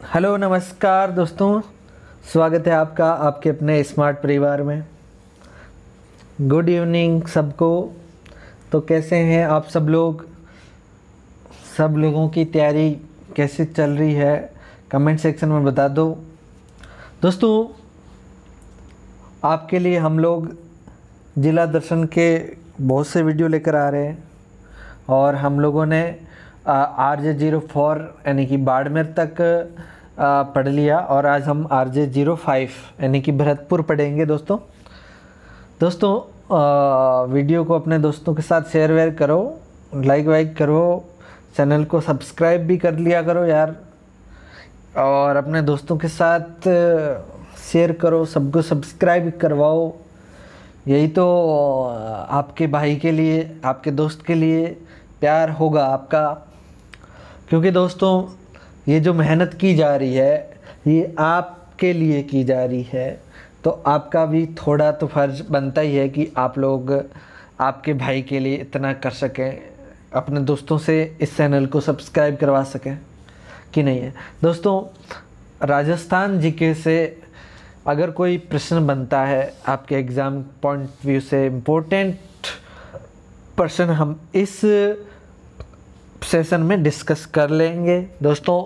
Hello नमस्कार दोस्तों, स्वागत है आपका आपके अपने स्मार्ट परिवार में। गुड इवनिंग सबको। तो कैसे हैं आप सब लोग? सब लोगों की तैयारी कैसे चल रही है, कमेंट सेक्शन में बता दो। दोस्तों, आपके लिए हम लोग जिला दर्शन के बहुत से वीडियो लेकर आ रहे हैं और हम लोगों ने RJ04 यानी कि बाड़मेर तक पढ़ लिया और आज हम RJ05 यानी कि भरतपुर पढ़ेंगे। दोस्तों वीडियो को अपने दोस्तों के साथ शेयर वेयर करो, लाइक वाइक करो, चैनल को सब्सक्राइब भी कर लिया करो यार, और अपने दोस्तों के साथ शेयर करो, सबको सब्सक्राइब करवाओ। यही तो आपके भाई के लिए, आपके दोस्त के लिए प्यार होगा आपका। क्योंकि दोस्तों, ये जो मेहनत की जा रही है ये आपके लिए की जा रही है, तो आपका भी थोड़ा तो फर्ज बनता ही है कि आप लोग आपके भाई के लिए इतना कर सकें, अपने दोस्तों से इस चैनल को सब्सक्राइब करवा सकें कि नहीं है। दोस्तों, राजस्थान जीके से अगर कोई प्रश्न बनता है आपके एग्ज़ाम पॉइंट व्यू से इम्पोर्टेंट प्रश्न, हम इस सेशन में डिस्कस कर लेंगे। दोस्तों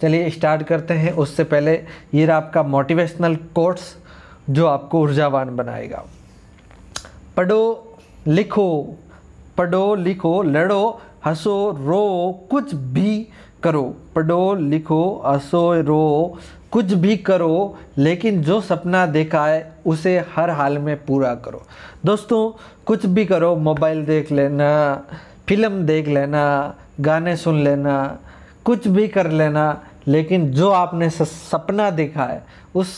चलिए स्टार्ट करते हैं। उससे पहले ये रहा आपका मोटिवेशनल कोट्स जो आपको ऊर्जावान बनाएगा। पढ़ो लिखो लड़ो हंसो रो कुछ भी करो। पढ़ो लिखो हंसो रो कुछ भी करो, लेकिन जो सपना देखा है उसे हर हाल में पूरा करो। दोस्तों, कुछ भी करो, मोबाइल देख लेना, फिल्म देख लेना, गाने सुन लेना, कुछ भी कर लेना, लेकिन जो आपने सपना देखा है उस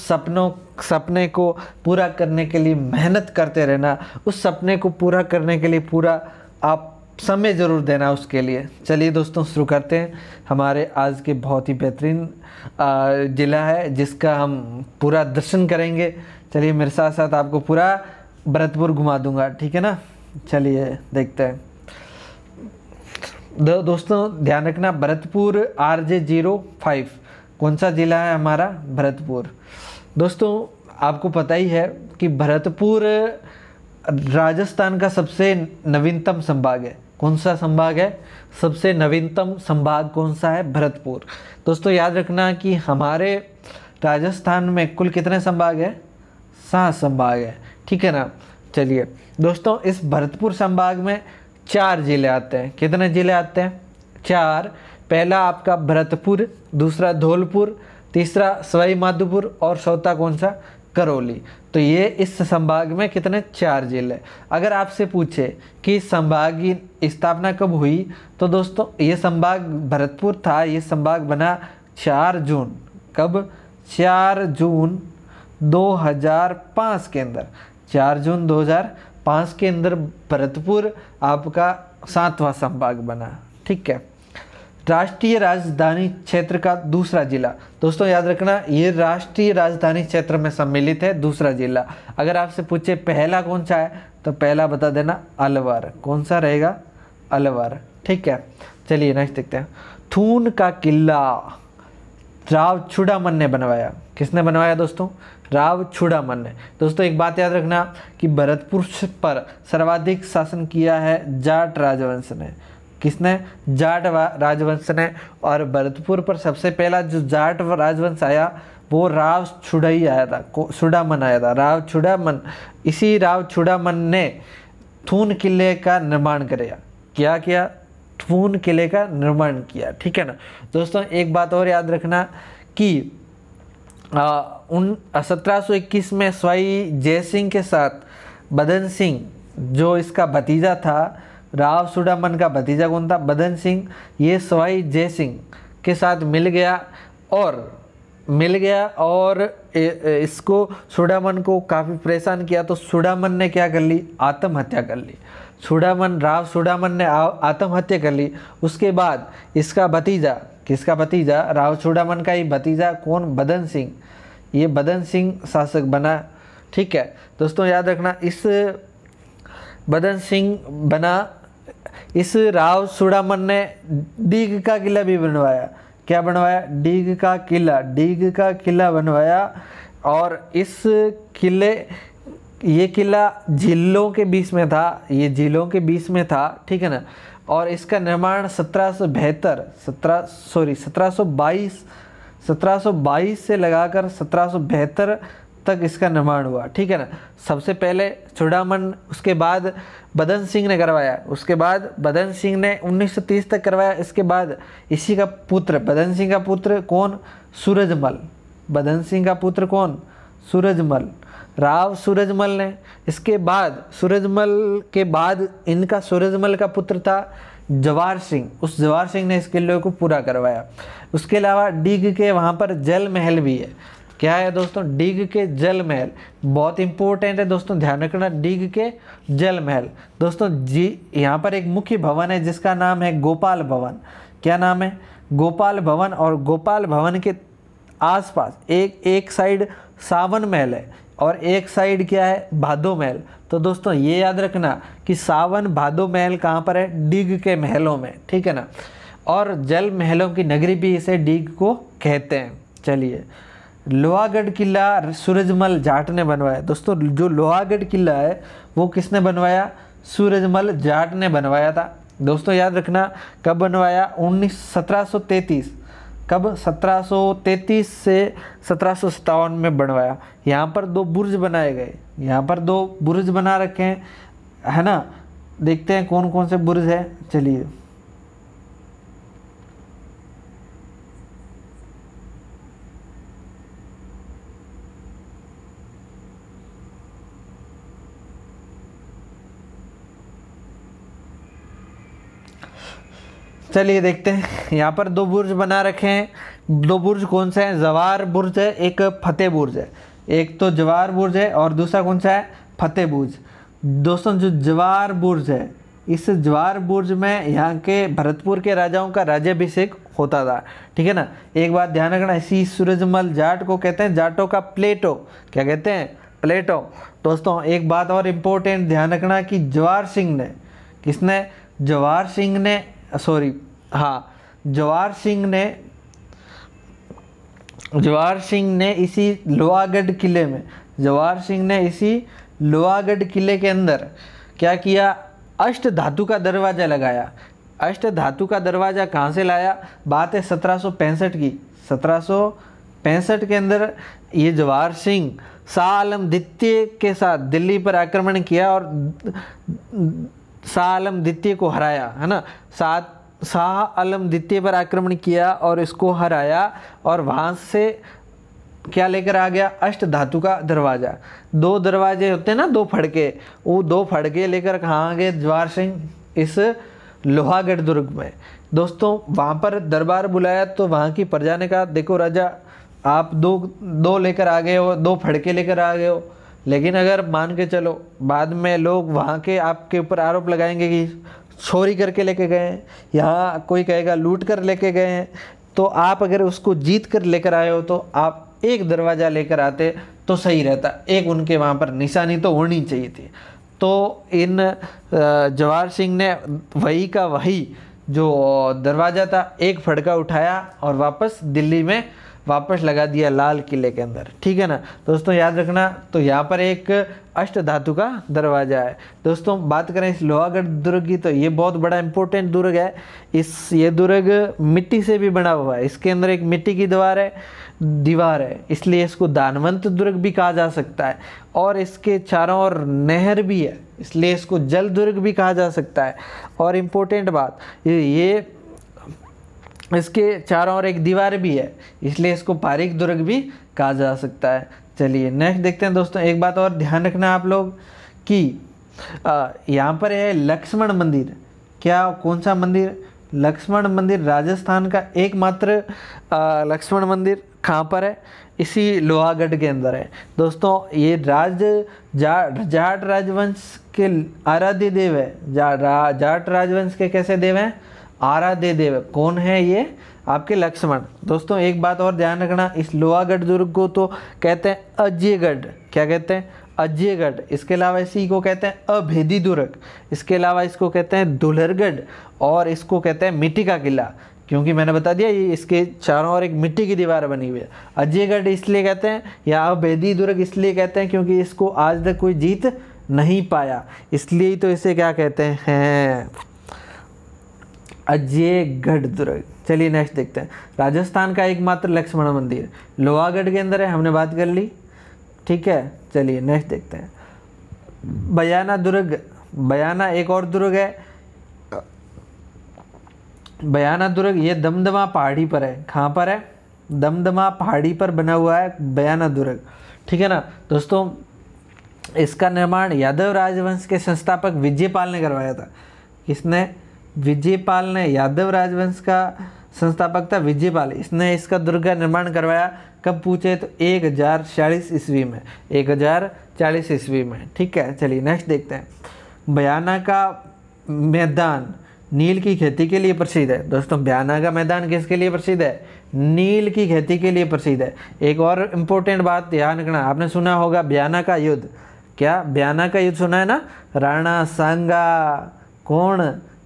सपने को पूरा करने के लिए मेहनत करते रहना। उस सपने को पूरा करने के लिए पूरा आप समय ज़रूर देना उसके लिए। चलिए दोस्तों शुरू करते हैं। हमारे आज के बहुत ही बेहतरीन ज़िला है जिसका हम पूरा दर्शन करेंगे। चलिए मेरे साथ साथ आपको पूरा भरतपुर घुमा दूंगा, ठीक है ना। चलिए देखते हैं। दोस्तों ध्यान रखना, भरतपुर RJ05 कौन सा ज़िला है हमारा? भरतपुर। दोस्तों आपको पता ही है कि भरतपुर राजस्थान का सबसे नवीनतम संभाग है। कौन सा संभाग है? सबसे नवीनतम संभाग कौन सा है? भरतपुर। दोस्तों याद रखना कि हमारे राजस्थान में कुल कितने संभाग है? 7 संभाग है, ठीक है ना। चलिए दोस्तों, इस भरतपुर संभाग में 4 ज़िले आते हैं। कितने ज़िले आते हैं? 4। पहला आपका भरतपुर, दूसरा धौलपुर, तीसरा सवाई माधोपुर और चौथा कौन सा? करौली। तो ये इस संभाग में कितने? 4 ज़िले। अगर आपसे पूछे कि संभाग की स्थापना कब हुई, तो दोस्तों ये संभाग भरतपुर था, ये संभाग बना 4 जून। कब? 4 जून 2005 के अंदर। 4 जून 2005 के अंदर भरतपुर आपका 7वां संभाग बना, ठीक है। राष्ट्रीय राजधानी क्षेत्र का दूसरा जिला। दोस्तों याद रखना, ये राष्ट्रीय राजधानी क्षेत्र में सम्मिलित है, दूसरा जिला। अगर आपसे पूछे पहला कौन सा है, तो पहला बता देना अलवर। कौन सा रहेगा? अलवर, ठीक है। चलिए नेक्स्ट देखते हैं। थून का किला राव छुड़ामन ने बनवाया। किसने बनवाया दोस्तों? राव छुड़ामन ने। दोस्तों एक बात याद रखना कि भरतपुर पर सर्वाधिक शासन किया है जाट राजवंश ने। किसने? जाट राजवंश ने। और भरतपुर पर सबसे पहला जो जाट राजवंश आया वो राव छुड़ाई आया था, छुड़ामन आया था, राव छुड़ामन। इसी राव छुड़ामन ने थून किले का निर्माण किया। क्या किया? थून किले का निर्माण किया, ठीक है ना। दोस्तों एक बात और याद रखना कि 1721 में सवाई जयसिंह के साथ बदन सिंह, जो इसका भतीजा था, राव छुड़ामन का भतीजा कौन था? बदन सिंह। ये सवाई जयसिंह के साथ मिल गया और इसको छुड़ामन को काफ़ी परेशान किया। तो छुड़ामन ने क्या कर ली? आत्महत्या कर ली। राव छुड़ामन ने आत्महत्या कर ली। उसके बाद इसका भतीजा, किसका भतीजा? राव छुड़ामन का ही भतीजा कौन? बदन सिंह। ये बदन सिंह शासक बना, ठीक है। दोस्तों याद रखना, इस बदन सिंह बना। इस राव छुड़ामन ने दीघ का किला भी बनवाया। क्या बनवाया, डीग का किला, डीग का किला बनवाया। और इस किले, ये किला झीलों के बीच में था, ये झीलों के बीच में था, ठीक है ना। और इसका निर्माण 1722 से लगाकर 1772 तक इसका निर्माण हुआ, ठीक है ना। सबसे पहले चूड़ामन, उसके बाद बदन सिंह ने करवाया, उसके बाद बदन सिंह ने 1930 तक करवाया। इसके बाद इसी का पुत्र, बदन सिंह का पुत्र कौन, सूरजमल, बदन सिंह का पुत्र कौन, सूरजमल, राव सूरजमल ने। इसके बाद सूरजमल के बाद इनका सूरजमल का पुत्र था जवार सिंह, उस जवार सिंह ने इस किले को पूरा करवाया। उसके अलावा डीग के वहाँ पर जल महल भी है। क्या है दोस्तों, डीग के जल महल, बहुत इंपॉर्टेंट है दोस्तों, ध्यान रखना, डीग के जल महल। दोस्तों जी यहाँ पर एक मुख्य भवन है जिसका नाम है गोपाल भवन। क्या नाम है, गोपाल भवन। और गोपाल भवन के आसपास एक साइड सावन महल है और एक साइड क्या है, भादो महल। तो दोस्तों ये याद रखना कि सावन भादो महल कहाँ पर है, डीग के महलों में, ठीक है ना। और जल महलों की नगरी भी इसे डीग को कहते हैं। चलिए, लोहागढ़ किला सूरजमल जाट ने बनवाया। दोस्तों जो लोहागढ़ किला है वो किसने बनवाया, सूरजमल जाट ने बनवाया था। दोस्तों याद रखना कब बनवाया, 1733, कब, 1733 से 1757 में बनवाया। यहाँ पर 2 बुर्ज बनाए गए, यहाँ पर 2 बुर्ज बना रखे हैं, है ना। देखते हैं कौन कौन से बुर्ज है, चलिए। चलिए देखते हैं, यहाँ पर 2 बुर्ज बना रखे हैं। 2 बुर्ज कौन से हैं, जवार बुर्ज है, एक फतेह बुर्ज है। एक तो जवार बुर्ज है और दूसरा कौन सा है, फतेह बुर्ज। दोस्तों जो जवार बुर्ज है, इस जवार बुर्ज में यहाँ के भरतपुर के राजाओं का राज्याभिषेक होता था, ठीक है ना। एक बात ध्यान रखना, इसी सूरजमल जाट को कहते हैं जाटों का प्लेटो। क्या कहते हैं, प्लेटो। दोस्तों एक बात और इम्पोर्टेंट ध्यान रखना कि जवार सिंह ने, किसने, जवार सिंह ने, सॉरी हाँ, जवार सिंह ने इसी लोहागढ़ किले में, जवार सिंह ने इसी लोहागढ़ किले के अंदर क्या किया, अष्ट धातु का दरवाज़ा लगाया। अष्ट धातु का दरवाज़ा कहाँ से लाया, बात है 1765 की। 1765 के अंदर ये जवार सिंह शाह आलम द्वितीय के साथ दिल्ली पर आक्रमण किया और शाह आलम द्वितीय को हराया, है ना। शाह आलम द्वितीय पर आक्रमण किया और इसको हराया और वहाँ से क्या लेकर आ गया, अष्ट धातु का दरवाज़ा। 2 दरवाजे होते हैं ना, 2 फड़के, वो 2 फड़के लेकर कहाँ आ गए जवार सिंह, इस लोहागढ़ दुर्ग में। दोस्तों वहाँ पर दरबार बुलाया तो वहाँ की प्रजा ने कहा, देखो राजा आप 2 लेकर आ गए हो, 2 फड़के लेकर आ गए हो, लेकिन अगर मान के चलो बाद में लोग वहाँ के आपके ऊपर आरोप लगाएंगे कि चोरी करके लेके गए हैं, यहाँ कोई कहेगा लूट कर लेके गए हैं, तो आप अगर उसको जीत कर लेकर आए हो तो आप एक दरवाज़ा लेकर आते तो सही रहता, एक उनके वहाँ पर निशानी तो होनी चाहिए थी। तो इन जवार सिंह ने वही का वही जो दरवाज़ा था, एक फड़का उठाया और वापस दिल्ली में वापस लगा दिया लाल किले के अंदर, ठीक है ना। दोस्तों याद रखना, तो यहाँ पर एक अष्ट धातु का दरवाज़ा है। दोस्तों बात करें इस लोहागढ़ दुर्ग की, तो ये बहुत बड़ा इंपॉर्टेंट दुर्ग है। ये दुर्ग मिट्टी से भी बना हुआ है, इसके अंदर एक मिट्टी की दीवार है, इसलिए इसको दानवंत दुर्ग भी कहा जा सकता है। और इसके चारों ओर नहर भी है, इसलिए इसको जल दुर्ग भी कहा जा सकता है। और इम्पोर्टेंट बात, ये इसके चारों ओर एक दीवार भी है, इसलिए इसको पारीक दुर्ग भी कहा जा सकता है। चलिए नेक्स्ट देखते हैं दोस्तों। एक बात और ध्यान रखना आप लोग कि यहाँ पर है लक्ष्मण मंदिर। क्या, कौन सा मंदिर, लक्ष्मण मंदिर। राजस्थान का एकमात्र लक्ष्मण मंदिर कहाँ पर है, इसी लोहागढ़ के अंदर है। दोस्तों ये जाट राजवंश के आराध्य देव है। जाट राजवंश के कैसे देव हैं, आराध्य देव। कौन है ये, आपके लक्ष्मण। दोस्तों एक बात और ध्यान रखना, इस लोहागढ़ दुर्ग को तो कहते हैं अजयगढ़। क्या कहते हैं, अजयगढ़। इसके अलावा इसी को कहते हैं अभेदी दुर्ग। इसके अलावा इसको कहते हैं दुल्हरगढ़ और इसको कहते हैं मिट्टी का किला। क्योंकि मैंने बता दिया ये इसके चारों ओर एक मिट्टी की दीवार बनी हुई है। अजयगढ़ इसलिए कहते हैं या अवैधी दुर्ग इसलिए कहते हैं क्योंकि इसको आज तक कोई जीत नहीं पाया, इसलिए ही तो इसे क्या कहते हैं, अजयगढ़ दुर्ग। चलिए नेक्स्ट देखते हैं। राजस्थान का एकमात्र लक्ष्मण मंदिर लोहागढ़ के अंदर है, हमने बात कर ली, ठीक है। चलिए नेक्स्ट देखते हैं। बयाना दुर्ग, बयाना एक और दुर्ग है, बयाना दुर्ग ये दमदमा पहाड़ी पर है। कहाँ पर है? दमदमा पहाड़ी पर बना हुआ है बयाना दुर्ग, ठीक है ना दोस्तों। इसका निर्माण यादव राजवंश के संस्थापक विजयपाल ने करवाया था। किसने? विजयपाल ने, यादव राजवंश का संस्थापक था विजयपाल, इसने इसका दुर्ग का निर्माण करवाया। कब पूछे तो 1040 ईस्वी में, 1040 ईस्वी में, ठीक है। चलिए नेक्स्ट देखते हैं। बयाना का मैदान नील की खेती के लिए प्रसिद्ध है। दोस्तों बयाना का मैदान किसके लिए प्रसिद्ध है? नील की खेती के लिए प्रसिद्ध है। एक और इम्पोर्टेंट बात ध्यान रखना, आपने सुना होगा बयाना का युद्ध। क्या बयाना का युद्ध सुना है ना? राणा सांगा, कौन?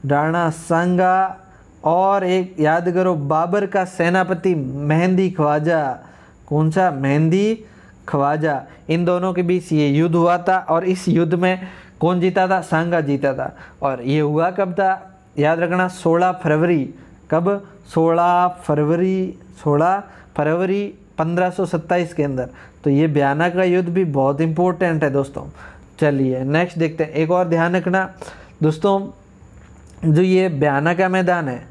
राणा सांगा, और एक याद करो बाबर का सेनापति मेहंदी ख्वाजा। कौन सा? मेहंदी ख्वाजा। इन दोनों के बीच ये युद्ध हुआ था और इस युद्ध में कौन जीता था? सांगा जीता था। और ये हुआ कब था? याद रखना 16 फरवरी। कब? 16 फरवरी 1527 के अंदर। तो ये बयाना का युद्ध भी बहुत इम्पोर्टेंट है दोस्तों। चलिए नेक्स्ट देखते हैं। एक और ध्यान रखना दोस्तों, जो ये बयाना का मैदान है,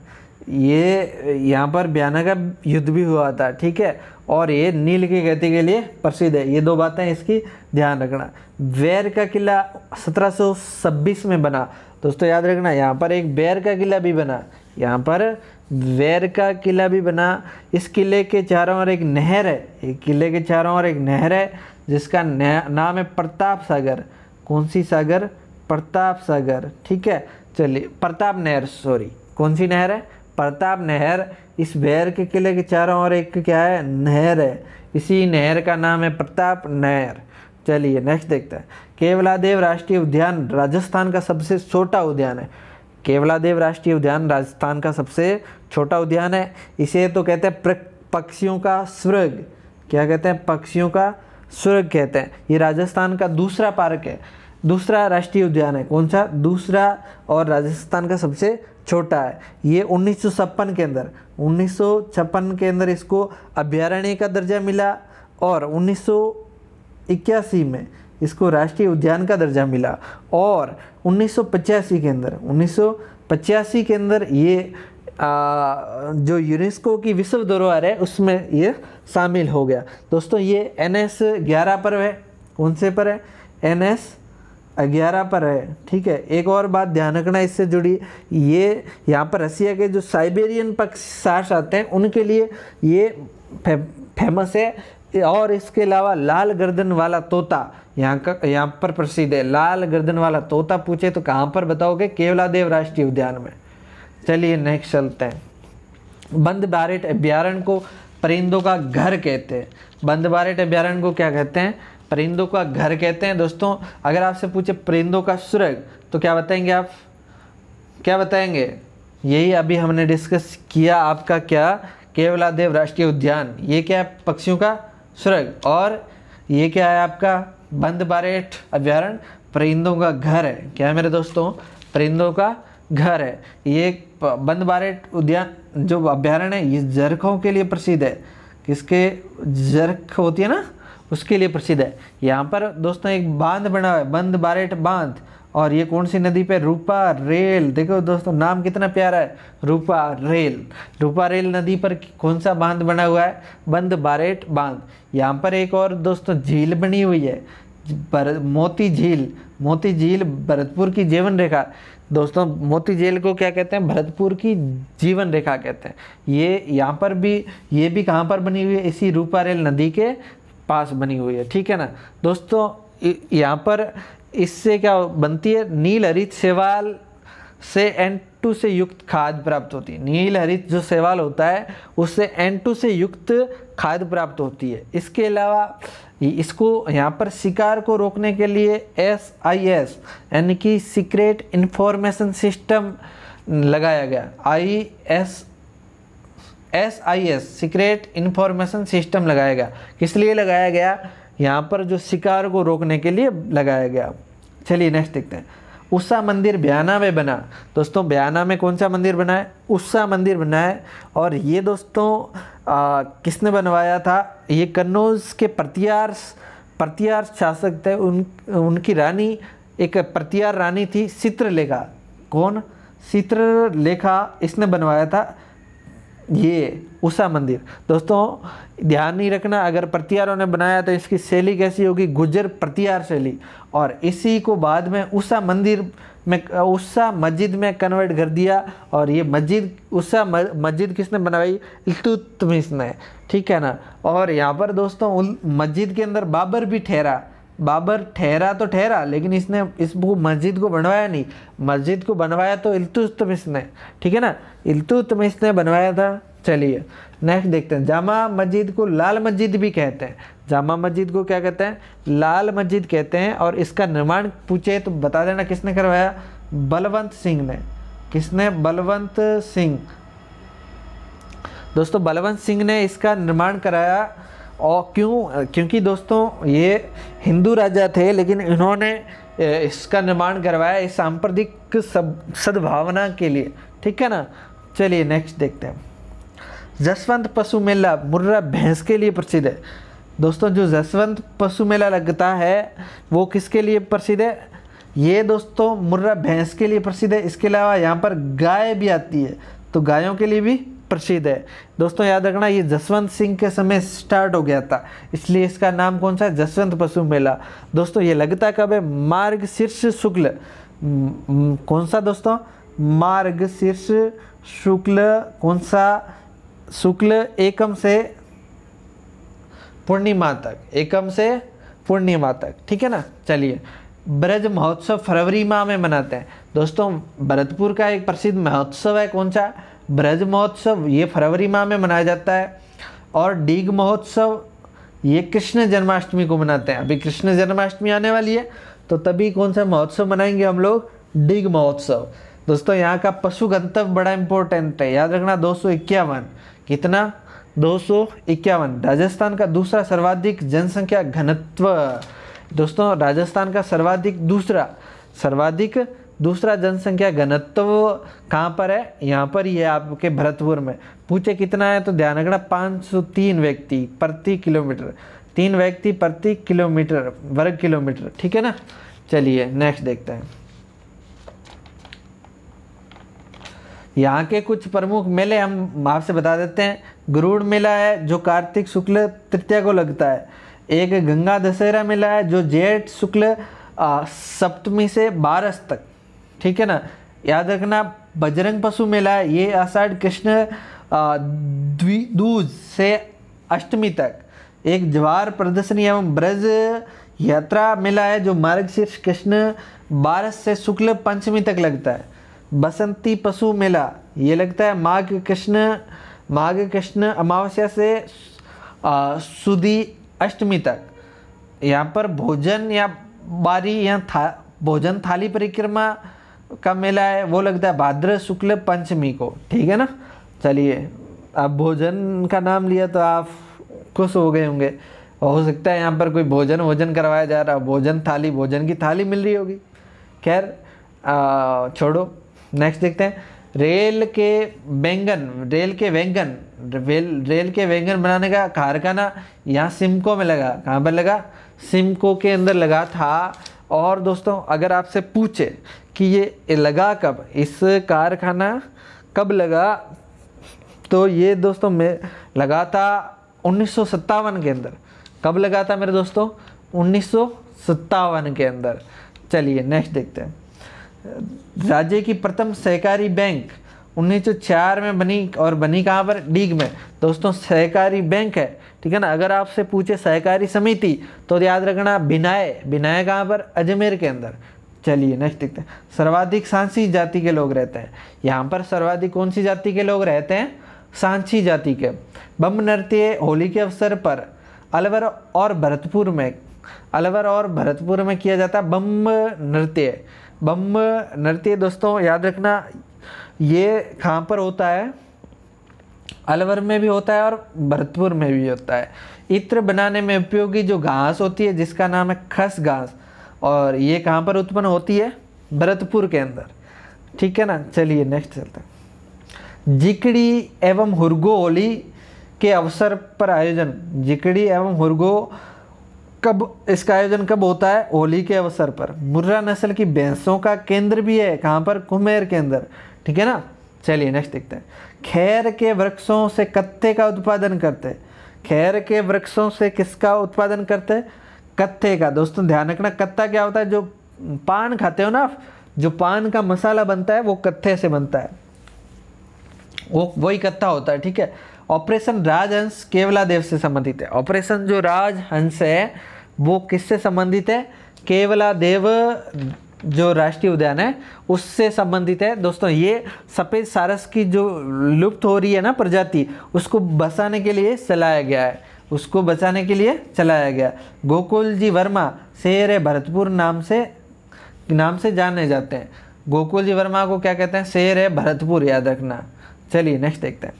ये यहाँ पर बयाना का युद्ध भी हुआ था, ठीक है। और ये नील की खेती के लिए प्रसिद्ध है। ये दो बातें इसकी ध्यान रखना। बैर का किला 1726 में बना। दोस्तों याद रखना, यहाँ पर एक बैर का किला भी बना, यहाँ पर बैर का किला भी बना। इस किले के चारों ओर एक नहर है, एक किले के चारों ओर एक नहर है जिसका नाम है प्रताप सागर। कौन सी सागर? प्रताप सागर, ठीक है। चलिए प्रताप नहर, सॉरी, कौन सी नहर है? प्रताप नहर। इस बैर के किले के चारों ओर एक क्या है? नहर है। इसी नहर का नाम है प्रताप नहर। चलिए नेक्स्ट देखते हैं। केवलादेव राष्ट्रीय उद्यान राजस्थान का सबसे छोटा उद्यान है। केवलादेव राष्ट्रीय उद्यान राजस्थान का सबसे छोटा उद्यान है। इसे तो कहते हैं पक्षियों का स्वर्ग। क्या कहते हैं? पक्षियों का स्वर्ग कहते हैं। ये राजस्थान का दूसरा पार्क है, दूसरा राष्ट्रीय उद्यान है। कौन सा? दूसरा, और राजस्थान का सबसे छोटा है। ये 1956 के अंदर, 1956 के अंदर इसको अभ्यारण्य का दर्जा मिला और 1981 में इसको राष्ट्रीय उद्यान का दर्जा मिला। और 1985 के अंदर, 1985 के अंदर ये जो यूनेस्को की विश्व धरोहर है उसमें ये शामिल हो गया। दोस्तों ये NS 11 पर है। कौन से पर है? NS 11 पर है, ठीक है। एक और बात ध्यान रखना इससे जुड़ी, ये यहाँ पर रसिया के जो साइबेरियन पक्षी सार्स आते हैं उनके लिए ये फेमस है। और इसके अलावा लाल गर्दन वाला तोता यहाँ पर प्रसिद्ध है। लाल गर्दन वाला तोता पूछे तो कहाँ पर बताओगे? केवलादेव राष्ट्रीय उद्यान में। चलिए नेक्स्ट चलते हैं। बंद बारेट अभ्यारण्य को परिंदों का घर कहते हैं। बंद बारेट अभ्यारण्य को क्या कहते हैं? परिंदों का घर कहते हैं। दोस्तों अगर आपसे पूछे परिंदों का स्वर्ग तो क्या बताएंगे आप? क्या बताएंगे? यही अभी हमने डिस्कस किया। आपका क्या? केवलादेव राष्ट्रीय उद्यान, ये क्या है? पक्षियों का स्वर्ग। और ये क्या है आपका? बंद बारेट अभ्यारण्य परिंदों का घर है। क्या है मेरे दोस्तों? परिंदों का घर है। ये बंद बारेट उद्यान जो अभ्यारण्य है ये जरखों के लिए प्रसिद्ध है। किसके? जरख होती है ना, उसके लिए प्रसिद्ध है। यहाँ पर दोस्तों एक बांध बना हुआ है, बंद बारेट बांध। और ये कौन सी नदी पे? रूपा रेल। देखो दोस्तों नाम कितना प्यारा है, रूपा रेल। रूपा रेल नदी पर कौन सा बांध बना हुआ है? बंद बारेट बांध। यहाँ पर एक और दोस्तों झील बनी हुई है, मोती झील। मोती झील भरतपुर की जीवन रेखा। दोस्तों मोती झील को क्या कहते हैं? भरतपुर की जीवन रेखा कहते हैं। ये यहाँ पर भी, ये भी कहाँ पर बनी हुई है? इसी रूपा रेल नदी के पास बनी हुई है, ठीक है ना दोस्तों। यहाँ पर इससे क्या बनती है? नील हरित शैवाल से N2 से युक्त खाद प्राप्त होती है। नील हरित जो शैवाल होता है उससे N2 से युक्त खाद प्राप्त होती है। इसके अलावा इसको यहाँ पर शिकार को रोकने के लिए SIS यानी कि सीक्रेट इंफॉर्मेशन सिस्टम लगाया गया। SIS सीक्रेट इंफॉर्मेशन सिस्टम लगाया गया। किस लिए लगाया गया? यहाँ पर जो शिकार को रोकने के लिए लगाया गया। चलिए नेक्स्ट देखते हैं। उषा मंदिर ब्याना में बना। दोस्तों ब्याना में कौन सा मंदिर बना है? उषा मंदिर बना है। और ये दोस्तों किसने बनवाया था? ये कन्नौज के प्रतिहार शासक थे, उनकी रानी, एक प्रतिहार रानी थी चित्रलेखा। कौन? चित्रलेखा, इसने बनवाया था ये उषा मंदिर। दोस्तों ध्यान नहीं रखना, अगर प्रतिहारों ने बनाया तो इसकी शैली कैसी होगी? गुर्जर प्रतिहार शैली। और इसी को बाद में उषा मंदिर में, उषा मस्जिद में कन्वर्ट कर दिया। और ये मस्जिद, उषा मस्जिद किसने बनवाई? इल्तुतमिश ने, ठीक है ना। और यहाँ पर दोस्तों मस्जिद के अंदर बाबर भी ठहरा। बाबर ठहरा तो ठहरा, लेकिन इसने मस्जिद को बनवाया नहीं। मस्जिद को बनवाया तो इल्तुतमिश ने, ठीक है ना, इल्तुतमिश ने बनवाया था। चलिए नेक्स्ट देखते हैं। जामा मस्जिद को लाल मस्जिद भी कहते हैं। जामा मस्जिद को क्या कहते हैं? लाल मस्जिद कहते हैं। और इसका निर्माण पूछे तो बता देना किसने करवाया? बलवंत सिंह ने। किसने? बलवंत सिंह। दोस्तों बलवंत सिंह ने इसका निर्माण कराया। और क्यों? क्योंकि दोस्तों ये हिंदू राजा थे, लेकिन इन्होंने इसका निर्माण करवाया इस सांप्रदायिक सद्भावना के लिए, ठीक है ना। चलिए नेक्स्ट देखते हैं। जसवंत पशु मेला मुर्रा भैंस के लिए प्रसिद्ध है। दोस्तों जो जसवंत पशु मेला लगता है वो किसके लिए प्रसिद्ध है? ये दोस्तों मुर्रा भैंस के लिए प्रसिद्ध है। इसके अलावा यहाँ पर गाय भी आती है, तो गायों के लिए भी प्रसिद्ध है। दोस्तों याद रखना, ये जसवंत सिंह के समय स्टार्ट हो गया था, इसलिए इसका नाम कौन सा है? जसवंत पशु मेला। दोस्तों ये लगता कब है? मार्गशीर्ष शुक्ल। कौन सा दोस्तों? मार्गशीर्ष शुक्ल। कौन सा? शुक्ल एकम से पूर्णिमा तक, एकम से पूर्णिमा तक, ठीक है ना। चलिए ब्रज महोत्सव फरवरी माह में मनाते हैं। दोस्तों भरतपुर का एक प्रसिद्ध महोत्सव है, कौन सा? ब्रज महोत्सव। ये फरवरी माह में मनाया जाता है। और डीग महोत्सव ये कृष्ण जन्माष्टमी को मनाते हैं। अभी कृष्ण जन्माष्टमी आने वाली है, तो तभी कौन सा महोत्सव मनाएंगे हम लोग? डीग महोत्सव। दोस्तों यहाँ का पशु गंतव्य बड़ा इंपॉर्टेंट है, याद रखना। 251। कितना? 251। राजस्थान का दूसरा सर्वाधिक जनसंख्या घनत्व। दोस्तों राजस्थान का सर्वाधिक दूसरा जनसंख्या घनत्व कहाँ पर है? यहाँ पर ही है आपके भरतपुर में। पूछे कितना है तो ध्यान रखना, 503 व्यक्ति प्रति किलोमीटर। 3 व्यक्ति प्रति किलोमीटर, वर्ग किलोमीटर, ठीक है ना। चलिए नेक्स्ट देखते हैं। यहाँ के कुछ प्रमुख मेले हम आपसे बता देते हैं। गरुड़ मेला है जो कार्तिक शुक्ल तृतीया को लगता है। एक गंगा दशहरा मेला है जो जेठ शुक्ल सप्तमी से 12 तक, ठीक है ना। याद रखना बजरंग पशु मेला है, ये आषाढ़ कृष्ण द्विदूज से अष्टमी तक। एक ज्वार प्रदर्शनी एवं ब्रज यात्रा मेला है जो मार्गशीर्ष कृष्ण 12 से शुक्ल पंचमी तक लगता है। बसंती पशु मेला ये लगता है माघ कृष्ण अमावस्या से सुदी अष्टमी तक। यहाँ पर भोजन या बारी या भोजन थाली परिक्रमा का मेला है, वो लगता है भाद्र शुक्ल पंचमी को, ठीक है ना। चलिए अब भोजन का नाम लिया तो आप खुश हो गए होंगे। हो सकता है यहाँ पर कोई भोजन करवाया जा रहा, भोजन की थाली मिल रही होगी। खैर छोड़ो, नेक्स्ट देखते हैं। रेल के वैगन बनाने का कारखाना यहाँ सिमको में लगा। कहाँ पर लगा? सिमको के अंदर लगा था। और दोस्तों अगर आपसे पूछे कि ये लगा कब, इस कारखाना कब लगा, तो ये दोस्तों में लगा था 1957 के अंदर। कब लगा था मेरे दोस्तों? 1957 के अंदर। चलिए नेक्स्ट देखते हैं। राज्य की प्रथम सहकारी बैंक 1904 में बनी, और बनी कहाँ पर? डीग में। दोस्तों सहकारी बैंक है, ठीक है ना। अगर आपसे पूछे सहकारी समिति तो याद रखना बिनाए कहाँ पर? अजमेर के अंदर। चलिए नेक्स्ट देखते हैं। सर्वाधिक सांची जाति के लोग रहते हैं। यहाँ पर सर्वाधिक कौन सी जाति के लोग रहते हैं? सांची जाति के। बम नृत्य होली के अवसर पर अलवर और भरतपुर में किया जाता है बम नृत्य। दोस्तों याद रखना ये कहाँ पर होता है? अलवर में भी होता है और भरतपुर में भी होता है। इत्र बनाने में उपयोगी जो घास होती है जिसका नाम है खस घास, और ये कहाँ पर उत्पन्न होती है? भरतपुर के अंदर। ठीक है ना, चलिए नेक्स्ट चलते हैं। जिकड़ी एवं हुरगो होली के अवसर पर आयोजन। जिकड़ी एवं हुरगो कब, इसका आयोजन कब होता है? होली के अवसर पर। मुर्रा नस्ल की भैंसों का केंद्र भी है, कहाँ पर? कुम्हेर के अंदर। ठीक है ना, चलिए नेक्स्ट देखते हैं। खैर के वृक्षों से कत्थे का उत्पादन करते हैं। खैर के वृक्षों से किसका उत्पादन करते हैं? कत्थे का। दोस्तों ध्यान रखना, कत्था क्या होता है? जो पान खाते हो ना, जो पान का मसाला बनता है वो कत्थे से बनता है, वो वही कत्था होता है। ठीक है। ऑपरेशन राजहंस केवलादेव से संबंधित है। ऑपरेशन जो राजहंस है वो किससे संबंधित है? केवलादेव जो राष्ट्रीय उद्यान है उससे संबंधित है। दोस्तों ये सफ़ेद सारस की जो लुप्त हो रही है ना प्रजाति, उसको बचाने के लिए चलाया गया है, उसको बचाने के लिए चलाया गया। गोकुल जी वर्मा शेर भरतपुर नाम से जाने जाते हैं। गोकुल जी वर्मा को क्या कहते हैं? शेर है भरतपुर, याद रखना। चलिए नेक्स्ट देखते हैं।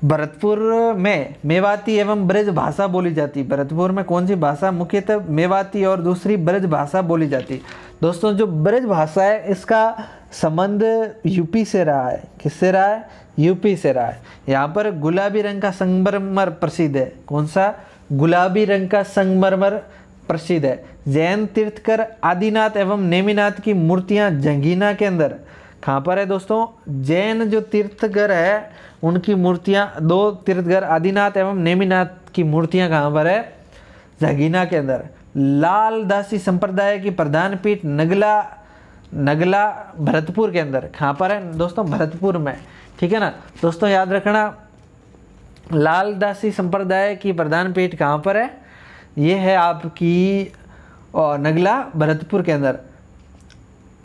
भरतपुर में मेवाती एवं ब्रज भाषा बोली जाती। भरतपुर में कौन सी भाषा? मुख्यतः मेवाती और दूसरी ब्रज भाषा बोली जाती। दोस्तों जो ब्रज भाषा है इसका संबंध यूपी से रहा है। किससे रहा है? यूपी से रहा है। यहाँ पर गुलाबी रंग का संगमरमर प्रसिद्ध है। कौन सा? गुलाबी रंग का संगमरमर प्रसिद्ध है। जैन तीर्थकर आदिनाथ एवं नेमिनाथ की मूर्तियाँ जंगीना के अंदर। कहाँ पर है दोस्तों? जैन जो तीर्थकर है उनकी मूर्तियाँ, दो तीर्थकर आदिनाथ एवं नेमिनाथ की मूर्तियाँ कहाँ पर है? जंगीना के अंदर। लाल दासी संप्रदाय की प्रधान पीठ नगला भरतपुर के अंदर। कहाँ पर है दोस्तों? भरतपुर में। ठीक है ना दोस्तों, याद रखना लाल दासी संप्रदाय की प्रधान पीठ कहाँ पर है? ये है आपकी नगला भरतपुर के अंदर।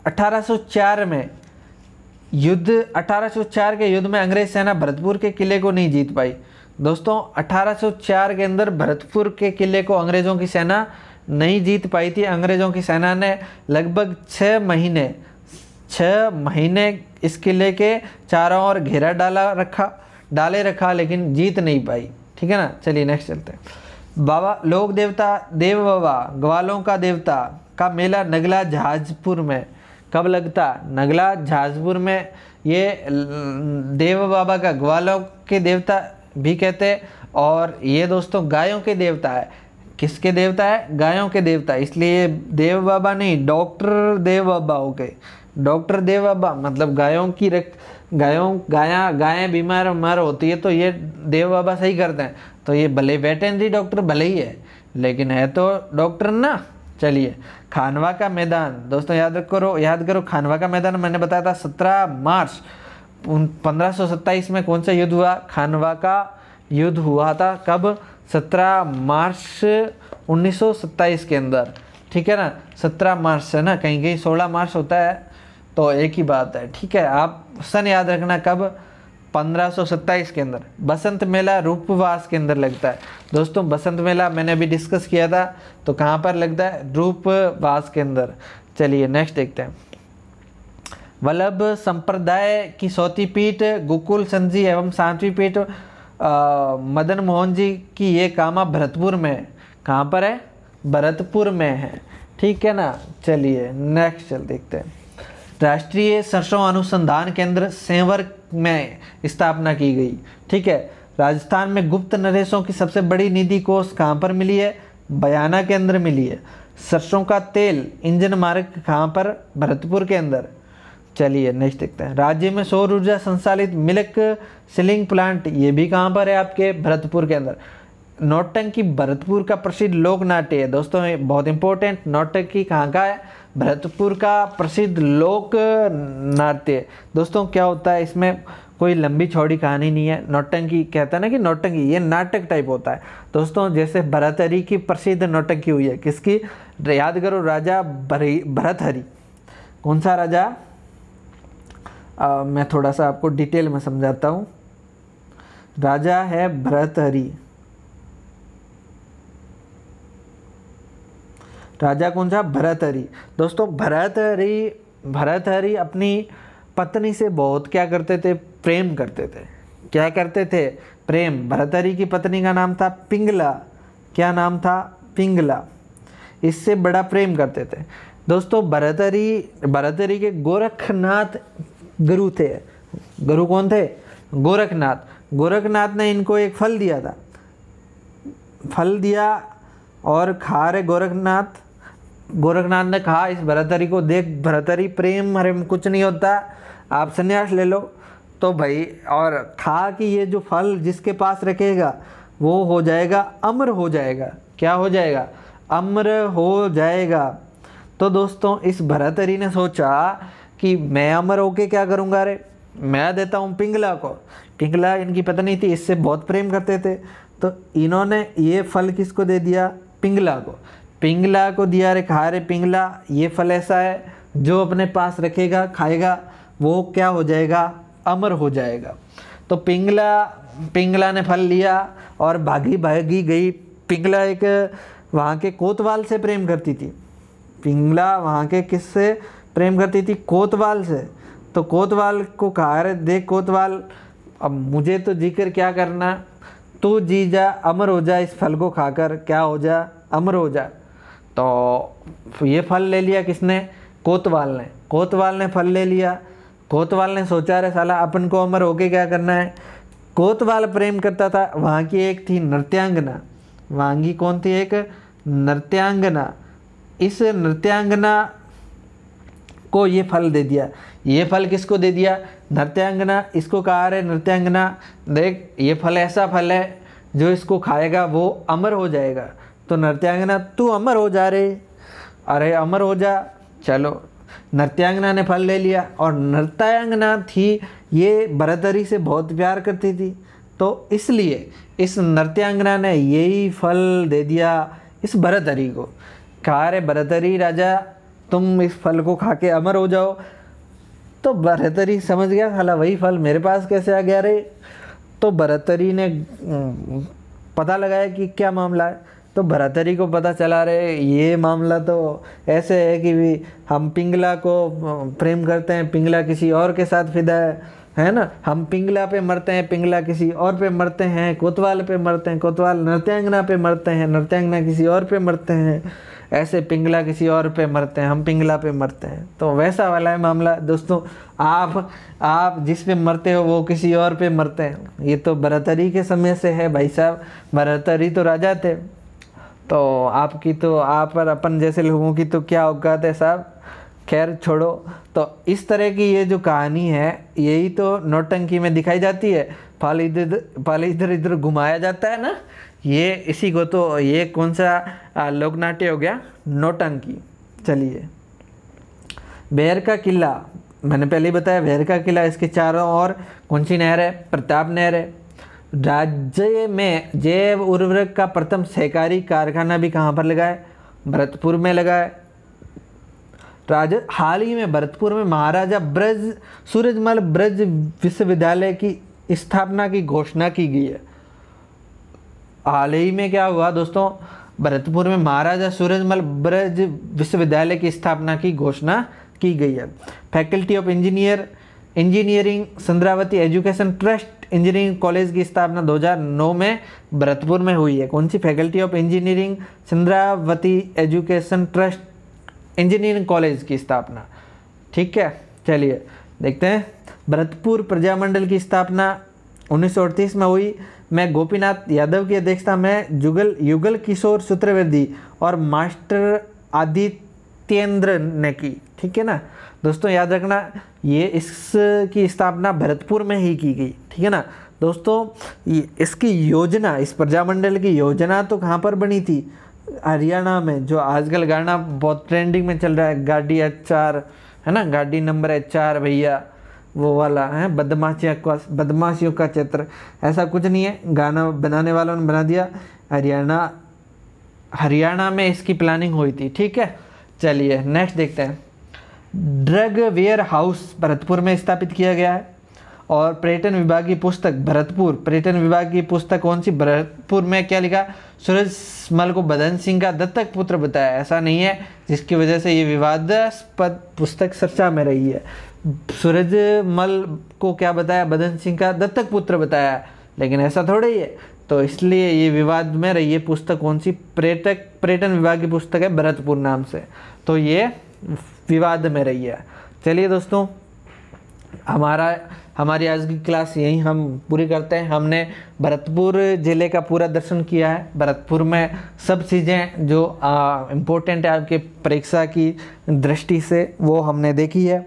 1804 में 1804 के युद्ध में अंग्रेज सेना भरतपुर के किले को नहीं जीत पाई। दोस्तों 1804 के अंदर भरतपुर के किले को अंग्रेज़ों की सेना नहीं जीत पाई थी। अंग्रेज़ों की सेना ने लगभग 6 महीने इस किले के चारों ओर घेरा डाले रखा लेकिन जीत नहीं पाई। ठीक है ना, चलिए नेक्स्ट चलते हैं। बाबा लोक देवता देव बाबा ग्वालों का देवता का मेला नगला जहाजपुर में कब लगता? नगला जहाजपुर में। ये देव बाबा का ग्वालों के देवता भी कहते हैं, और ये दोस्तों गायों के देवता है। किसके देवता है? गायों के देवता। इसलिए देव बाबा नहीं, डॉक्टर देव बाबा हो गए। डॉक्टर देव बाबा मतलब गायें बीमार होती है तो ये देव बाबा सही करते हैं। तो ये भले वेटरनरी डॉक्टर भले ही है लेकिन है तो डॉक्टर ना। चलिए खानवा का मैदान। दोस्तों याद करो खानवा का मैदान मैंने बताया था 17 मार्च 1527 में कौन सा युद्ध हुआ? खानवा का युद्ध हुआ था। कब? 17 मार्च 1927 के अंदर। ठीक है ना, 17 मार्च से ना, कहीं 16 मार्च होता है तो एक ही बात है। ठीक है, आप सन याद रखना कब? 1527 के अंदर। बसंत मेला रूपवास के अंदर लगता है। दोस्तों बसंत मेला मैंने अभी डिस्कस किया था, तो कहाँ पर लगता है? रूपवास के अंदर। चलिए नेक्स्ट देखते हैं। वल्लभ संप्रदाय की सौती पीठ गोकुल चंद जी एवं सातवीं पीठ मदन मोहन जी की ये कामा भरतपुर में। कहाँ पर है? भरतपुर में है। ठीक है ना, चलिए नेक्स्ट देखते हैं। राष्ट्रीय सरसों अनुसंधान केंद्र सेंवर में स्थापना की गई। ठीक है, राजस्थान में गुप्त नरेशों की सबसे बड़ी निधि कोष कहाँ पर मिली है? बयाना के अंदर मिली है। सरसों का तेल इंजन मार्ग कहाँ पर? भरतपुर के अंदर। चलिए नेक्स्ट देखते हैं। राज्य में सौर ऊर्जा संचालित मिल्क सिलिंग प्लांट, ये भी कहाँ पर है? आपके भरतपुर के अंदर। नौटंकी भरतपुर का प्रसिद्ध लोक नाट्य है। दोस्तों ये बहुत इंपॉर्टेंट, नौटंकी कहाँ का है? भरतपुर का प्रसिद्ध लोक नाट्य। दोस्तों क्या होता है इसमें? कोई लंबी चौड़ी कहानी नहीं है। नौटंकी कहता है ना कि नौटंकी ये नाटक टाइप होता है। दोस्तों जैसे भरतहरि की प्रसिद्ध नौटंकी हुई है, किसकी? याद करो, राजा भरतहरि। कौन सा राजा? मैं थोड़ा सा आपको डिटेल में समझाता हूँ। राजा है भरतहरि। राजा कौन सा? भरतहरि। दोस्तों भरतहरि अपनी पत्नी से बहुत क्या करते थे, प्रेम करते थे। क्या करते थे, प्रेम। भर्तहरि की पत्नी का नाम था पिंगला। क्या नाम था, पिंगला। इससे बड़ा प्रेम करते थे। दोस्तों भर्तहरि के गोरखनाथ गुरु थे। गुरु कौन थे, गोरखनाथ। गोरखनाथ ने इनको एक फल दिया था, फल दिया और खा रहे गोरखनाथ। गोरखनाथ ने कहा इस भर्तहरि को, देख भर्तहरि प्रेम हरे कुछ नहीं होता, आप संन्यास ले लो। तो भाई और खा कि ये जो फल जिसके पास रखेगा वो हो जाएगा, अमर हो जाएगा। क्या हो जाएगा, अमर हो जाएगा। तो दोस्तों इस भर्तहरि ने सोचा कि मैं अमर होके क्या करूँगा, अरे मैं देता हूँ पिंगला को। पिंगला इनकी पत्नी थी, इससे बहुत प्रेम करते थे। तो इन्होंने ये फल किसको दे दिया, पिंगला को। पिंगला को दिया, रे खा रे पिंगला, ये फल ऐसा है जो अपने पास रखेगा खाएगा वो क्या हो जाएगा, अमर हो जाएगा। तो पिंगला ने फल लिया और भागी भागी गई। पिंगला एक वहाँ के कोतवाल से प्रेम करती थी। पिंगला वहाँ के किससे प्रेम करती थी, कोतवाल से। तो कोतवाल को कहा, रे देख कोतवाल, अब मुझे तो जीकर क्या करना, तू जी जा, अमर हो जा, इस फल को खाकर क्या हो जा, अमर हो जा। तो ये फल ले लिया किसने, कोतवाल ने। कोतवाल ने फल ले लिया। कोतवाल ने सोचा रे साला अपन को अमर होके क्या करना है। कोतवाल प्रेम करता था, वहाँ की एक थी नृत्यांगना। वहाँ की कौन थी, एक नृत्यांगना। इस नृत्यांगना को ये फल दे दिया। ये फल किसको दे दिया, नृत्यांगना। इसको कहा, रे नृत्यांगना देख ये फल ऐसा फल है जो इसको खाएगा वो अमर हो जाएगा। तो नृत्यांगना तू अमर हो जा रे, अरे अमर हो जा। चलो नृत्यांगना ने फल ले लिया। और नृत्यांगना थी ये भर्तहरि से बहुत प्यार करती थी, तो इसलिए इस नृत्यांगना ने यही फल दे दिया इस भर्तहरि को। कहा, रे भर्तहरि राजा तुम इस फल को खा के अमर हो जाओ। तो भर्तहरि समझ गया, साला वही फल मेरे पास कैसे आ गया रे। तो भर्तहरि ने पता लगाया कि क्या मामला है। तो भर्तहरि को पता चला, रे ये मामला तो ऐसे है कि भी हम पिंगला को प्रेम करते हैं, पिंगला किसी और के साथ फिदा है ना। हम पिंगला पे मरते हैं, पिंगला किसी और पे मरते हैं। कोतवाल पे मरते हैं, कोतवाल नृत्यांगना पे मरते हैं, नृत्यांगना किसी और पे मरते हैं। ऐसे पिंगला किसी और पे मरते हैं, हम पिंगला पे मरते हैं। तो वैसा वाला है मामला दोस्तों। आप जिस पे मरते हो वो किसी और पे मरते हैं। ये तो भर्तहरि के समय से है भाई साहब। भर्तहरि तो राजा थे, तो आपकी तो आप और अपन जैसे लोगों की तो क्या औकात है साहब। खैर छोड़ो। तो इस तरह की ये जो कहानी है यही तो नौटंकी में दिखाई जाती है। फल इधर इधर घुमाया जाता है ना, ये इसी को तो, ये कौन सा लोक नाट्य हो गया, नौटंकी। चलिए बेर का किला, मैंने पहले ही बताया बेर का किला। इसके चारों ओर कौन सी नहर है, प्रताप नहर है। राज्य में जैव उर्वरक का प्रथम सहकारी कारखाना भी कहाँ पर लगा है, भरतपुर में लगा है। हाल ही में भरतपुर में महाराजा सूरजमल ब्रज विश्वविद्यालय की स्थापना की घोषणा की गई है। हाल ही में क्या हुआ दोस्तों, भरतपुर में महाराजा सूरजमल ब्रज विश्वविद्यालय की स्थापना की घोषणा की गई है। Faculty of engineering Chandravati education trust engineering college की स्थापना 2009 में भरतपुर में हुई है। कौन सी, faculty of engineering Chandravati education trust engineering college की स्थापना। ठीक है, चलिए देखते हैं। भरतपुर प्रजामंडल की स्थापना 1938 में हुई। मैं गोपीनाथ यादव की अध्यक्षता में युगल किशोर सूत्रवेदी और मास्टर आदित्येंद्र ने की। ठीक है ना दोस्तों, याद रखना ये इसकी स्थापना भरतपुर में ही की गई। ठीक है ना दोस्तों। इसकी योजना, इस प्रजामंडल की योजना तो कहाँ पर बनी थी, हरियाणा में। जो आजकल गाना बहुत ट्रेंडिंग में चल रहा है, गाड़ी HR है ना, गाड़ी नंबर HR भैया, वो वाला है, बदमाशियों का चित्र। ऐसा कुछ नहीं है, गाना बनाने वालों ने बना दिया। हरियाणा में इसकी प्लानिंग हुई थी। ठीक है, चलिए नेक्स्ट देखते हैं। ड्रग वेयर हाउस भरतपुर में स्थापित किया गया है। और पर्यटन विभाग की पुस्तक भरतपुर, पर्यटन विभाग की पुस्तक कौन सी, भरतपुर में क्या लिखा, सूरजमल को बदन सिंह का दत्तक पुत्र बताया। ऐसा नहीं है, जिसकी वजह से ये विवादास्पद पुस्तक चर्चा में रही है। सूरजमल को क्या बताया, बदन सिंह का दत्तक पुत्र बताया, लेकिन ऐसा थोड़ा ही है। तो इसलिए ये विवाद में रही है। पुस्तक कौन सी, पर्यटन विभाग की पुस्तक है भरतपुर नाम से, तो ये विवाद में रही है। चलिए दोस्तों, हमारी आज की क्लास यहीं हम पूरी करते हैं। हमने भरतपुर ज़िले का पूरा दर्शन किया है। भरतपुर में सब चीज़ें जो इम्पोर्टेंट है आपके परीक्षा की दृष्टि से वो हमने देखी है।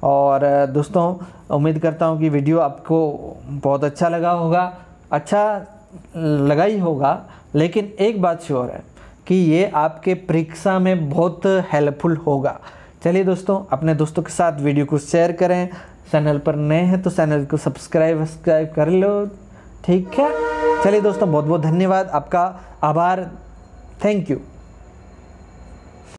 और दोस्तों, उम्मीद करता हूँ कि वीडियो आपको बहुत अच्छा लगा होगा, अच्छा लगा ही होगा, लेकिन एक बात श्योर है कि ये आपके परीक्षा में बहुत हेल्पफुल होगा। चलिए दोस्तों, अपने दोस्तों के साथ वीडियो को शेयर करें। चैनल पर नए हैं तो चैनल को सब्सक्राइब कर लो, ठीक है। चलिए दोस्तों, बहुत बहुत धन्यवाद, आपका आभार, थैंक यू।